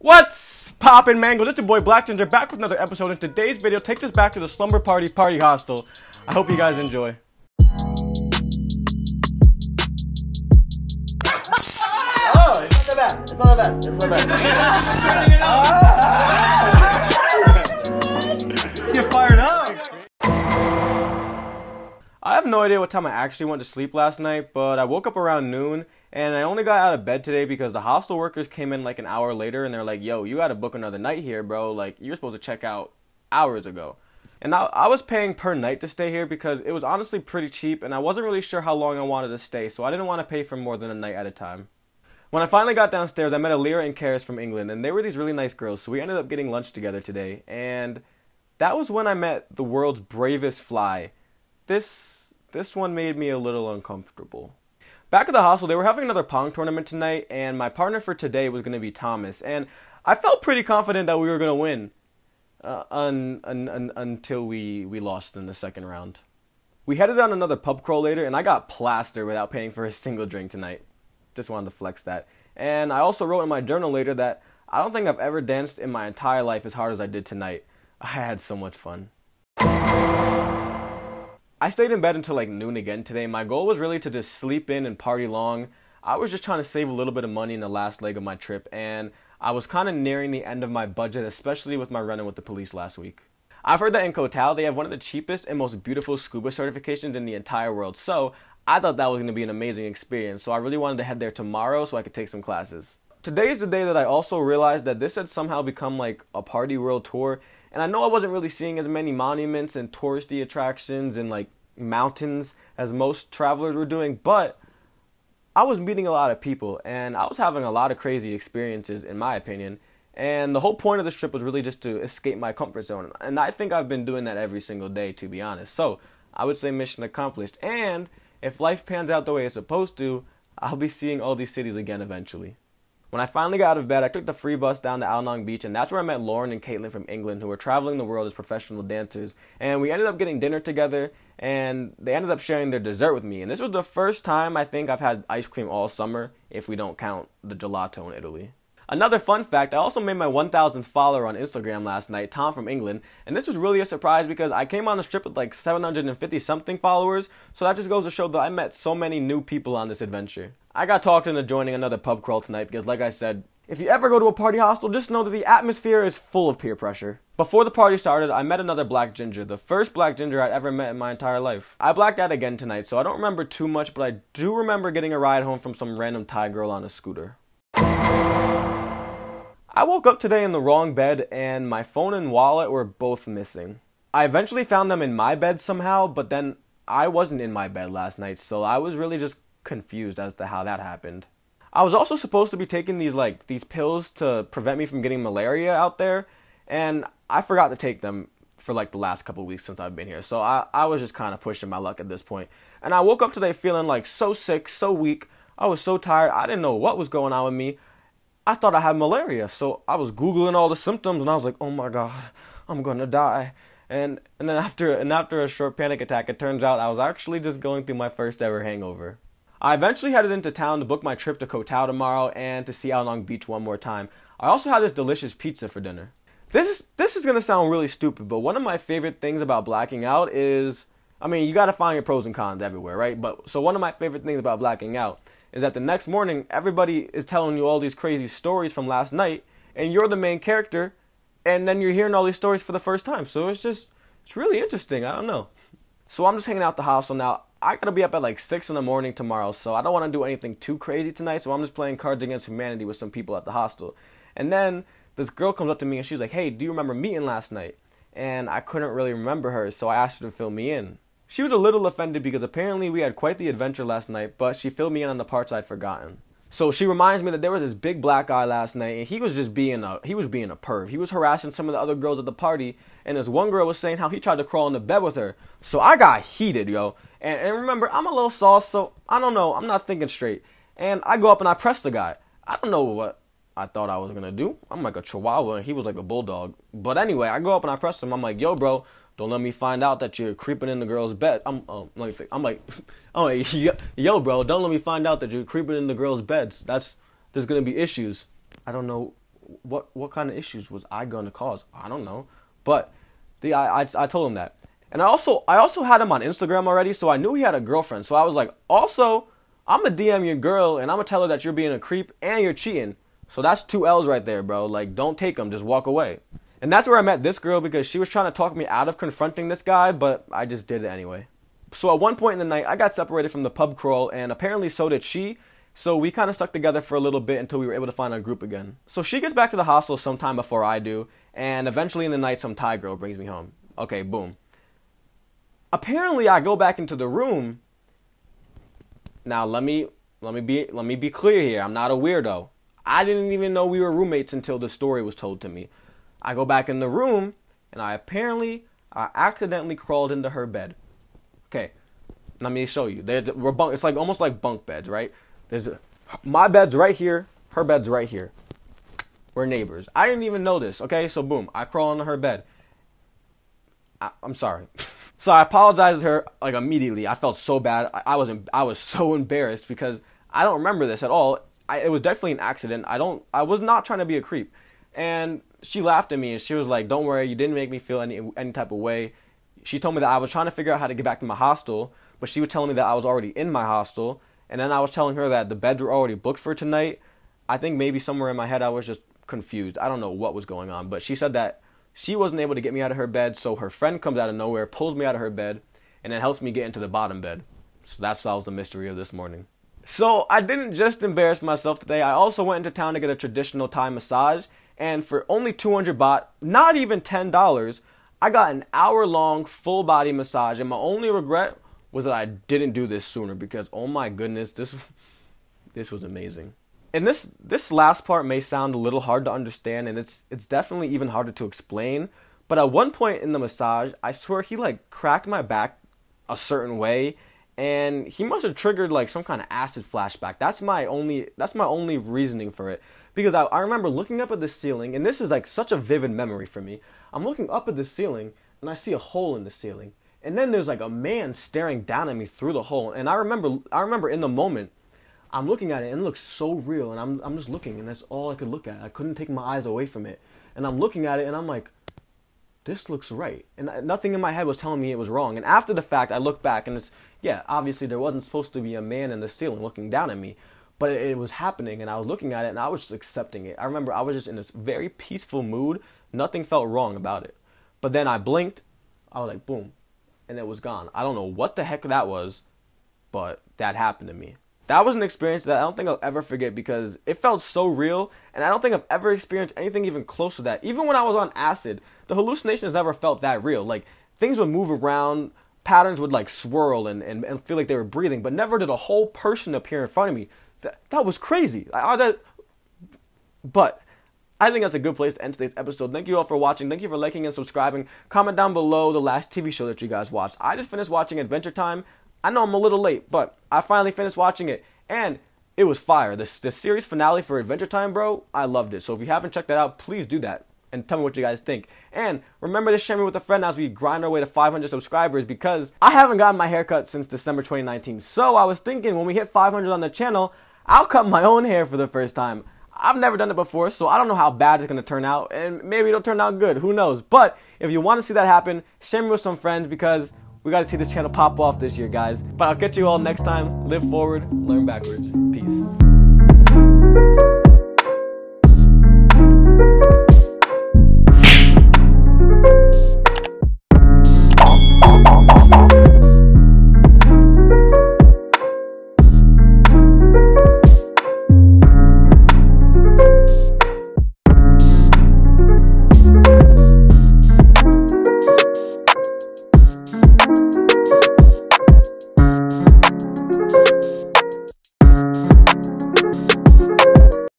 What's poppin', mango? It's your boy Black Ginger back with another episode, and today's video takes us back to the slumber party hostel. I hope you guys enjoy. Oh, it's not that bad. It's not that bad. It's not that bad. Get fired up. I have no idea what time I actually went to sleep last night, but I woke up around noon, and I only got out of bed today because the hostel workers came in like an hour later, and they're like, yo, you gotta book another night here, bro. Like, you're supposed to check out hours ago. And I was paying per night to stay here because it was honestly pretty cheap, and I wasn't really sure how long I wanted to stay, so I didn't want to pay for more than a night at a time. When I finally got downstairs, I met Alira and Karis from England, and they were these really nice girls, so we ended up getting lunch together today, and that was when I met the world's bravest fly. This one made me a little uncomfortable. Back at the hostel, they were having another Pong tournament tonight, and my partner for today was going to be Thomas, and I felt pretty confident that we were going to win until we lost in the second round. We headed on another pub crawl later, and I got plastered without paying for a single drink tonight. Just wanted to flex that. And I also wrote in my journal later that I don't think I've ever danced in my entire life as hard as I did tonight. I had so much fun. I stayed in bed until like noon again today. My goal was really to just sleep in and party long. I was just trying to save a little bit of money in the last leg of my trip, and I was kind of nearing the end of my budget, especially with my run-in with the police last week. I've heard that in Koh Tao, they have one of the cheapest and most beautiful scuba certifications in the entire world, so I thought that was going to be an amazing experience, so I really wanted to head there tomorrow so I could take some classes. Today is the day that I also realized that this had somehow become like a party world tour, and I know I wasn't really seeing as many monuments and touristy attractions and like mountains as most travelers were doing, but I was meeting a lot of people, and I was having a lot of crazy experiences in my opinion, and the whole point of this trip was really just to escape my comfort zone, and I think I've been doing that every single day, to be honest. So I would say mission accomplished, and if life pans out the way it's supposed to, I'll be seeing all these cities again eventually. When I finally got out of bed, I took the free bus down to Ao Nang Beach, and that's where I met Lauren and Caitlin from England, who were traveling the world as professional dancers. And we ended up getting dinner together, and they ended up sharing their dessert with me. And this was the first time I think I've had ice cream all summer, if we don't count the gelato in Italy. Another fun fact, I also made my 1,000th follower on Instagram last night, Tom from England, and this was really a surprise because I came on the trip with like 750 something followers, so that just goes to show that I met so many new people on this adventure. I got talked into joining another pub crawl tonight because, like I said, if you ever go to a party hostel, just know that the atmosphere is full of peer pressure. Before the party started, I met another black ginger, the first black ginger I'd ever met in my entire life. I blacked out again tonight, so I don't remember too much, but I do remember getting a ride home from some random Thai girl on a scooter. I woke up today in the wrong bed, and my phone and wallet were both missing. I eventually found them in my bed somehow, but then I wasn't in my bed last night, so I was really just confused as to how that happened. I was also supposed to be taking these pills to prevent me from getting malaria out there, and I forgot to take them for like the last couple weeks since I've been here, so I was just kind of pushing my luck at this point. And I woke up today feeling like so sick, so weak. I was so tired, I didn't know what was going on with me. I thought I had malaria, so I was Googling all the symptoms, and I was like, oh my god, I'm gonna die. And then after a short panic attack, it turns out I was actually just going through my first ever hangover. I eventually headed into town to book my trip to Koh Tao tomorrow and to see Ao Nang Beach one more time. I also had this delicious pizza for dinner. This is gonna sound really stupid, but one of my favorite things about blacking out is, I mean, you gotta find your pros and cons everywhere, right? So one of my favorite things about blacking out is that the next morning, everybody is telling you all these crazy stories from last night, and you're the main character, and then you're hearing all these stories for the first time. So it's really interesting. I don't know. So I'm just hanging out at the hostel now. I gotta be up at like 6 in the morning tomorrow, so I don't want to do anything too crazy tonight, so I'm just playing Cards Against Humanity with some people at the hostel. And then this girl comes up to me, and she's like, hey, do you remember meeting last night? And I couldn't really remember her, so I asked her to fill me in. She was a little offended because apparently we had quite the adventure last night, but she filled me in on the parts I'd forgotten. So she reminds me that there was this big black guy last night, and he was being a perv. He was harassing some of the other girls at the party, and this one girl was saying how he tried to crawl into bed with her. So I got heated, yo. And remember, I'm a little sauce, so I don't know, I'm not thinking straight. And I go up and I press the guy. I don't know what I thought I was gonna do. I'm like a chihuahua, and he was like a bulldog. But anyway, I go up and I press him. I'm like, yo, bro, don't let me find out that you're creeping in the girl's bed. I'm like, yo, bro, don't let me find out that you're creeping in the girl's beds. There's gonna be issues. I don't know what kind of issues was I gonna cause? I don't know. But I told him that. And I also had him on Instagram already, so I knew he had a girlfriend. So I was like, also, I'm gonna DM your girl and I'm gonna tell her that you're being a creep and you're cheating. So that's 2 L's right there, bro. Like, don't take them, just walk away. And that's where I met this girl, because she was trying to talk me out of confronting this guy, but I just did it anyway. So at one point in the night, I got separated from the pub crawl, and apparently so did she. So we kind of stuck together for a little bit until we were able to find our group again. So she gets back to the hostel sometime before I do, and eventually in the night, some Thai girl brings me home. Okay, boom. Apparently, I go back into the room. Now let me be clear here. I'm not a weirdo. I didn't even know we were roommates until the story was told to me. I go back in the room, and I accidentally crawled into her bed. Okay, let me show you. It's like almost like bunk beds, right? My bed's right here, her bed's right here. We're neighbors. I didn't even know this. Okay, so boom, I crawl into her bed. I'm sorry. So I apologized to her like immediately. I felt so bad. I was so embarrassed because I don't remember this at all. It was definitely an accident. I was not trying to be a creep. And she laughed at me and she was like, "Don't worry, you didn't make me feel any type of way." She told me that I was trying to figure out how to get back to my hostel, but she was telling me that I was already in my hostel. And then I was telling her that the beds were already booked for tonight. I think maybe somewhere in my head I was just confused. I don't know what was going on, but she said that she wasn't able to get me out of her bed, so her friend comes out of nowhere, pulls me out of her bed, and then helps me get into the bottom bed. So that was the mystery of this morning. So I didn't just embarrass myself today. I also went into town to get a traditional Thai massage, and for only 200 baht, not even $10, I got an hour-long full-body massage, and my only regret was that I didn't do this sooner because, oh my goodness, this was amazing. And this last part may sound a little hard to understand, and it's definitely even harder to explain. But at one point in the massage, I swear he like cracked my back a certain way, and he must have triggered like some kind of acid flashback. That's my only reasoning for it, because I remember looking up at the ceiling, and this is like such a vivid memory for me. I'm looking up at the ceiling, and I see a hole in the ceiling, and then there's like a man staring down at me through the hole, and I remember in the moment, I'm looking at it and it looks so real, and I'm just looking, and that's all I could look at. I couldn't take my eyes away from it, and I'm looking at it and I'm like, this looks right, and nothing in my head was telling me it was wrong. And after the fact, I look back and obviously there wasn't supposed to be a man in the ceiling looking down at me, but it was happening, and I was looking at it and I was just accepting it. I remember I was just in this very peaceful mood. Nothing felt wrong about it. But then I blinked, I was like, boom, and it was gone. I don't know what the heck that was, but that happened to me. That was an experience that I don't think I'll ever forget because it felt so real, and I don't think I've ever experienced anything even close to that. Even when I was on acid, the hallucinations never felt that real. Like, things would move around, patterns would like swirl and feel like they were breathing, but never did a whole person appear in front of me. That was crazy. But I think that's a good place to end today's episode. Thank you all for watching. Thank you for liking and subscribing. Comment down below the last TV show that you guys watched. I just finished watching Adventure Time. I know I'm a little late, but I finally finished watching it, and it was fire. The series finale for Adventure Time, bro, I loved it. So if you haven't checked that out, please do that, and tell me what you guys think. And remember to share me with a friend as we grind our way to 500 subscribers, because I haven't gotten my haircut since December 2019. So I was thinking when we hit 500 on the channel, I'll cut my own hair for the first time. I've never done it before, so I don't know how bad it's going to turn out, and maybe it'll turn out good. Who knows? But if you want to see that happen, share me with some friends, because we got to see this channel pop off this year, guys. But I'll catch you all next time. Live forward, learn backwards. Peace.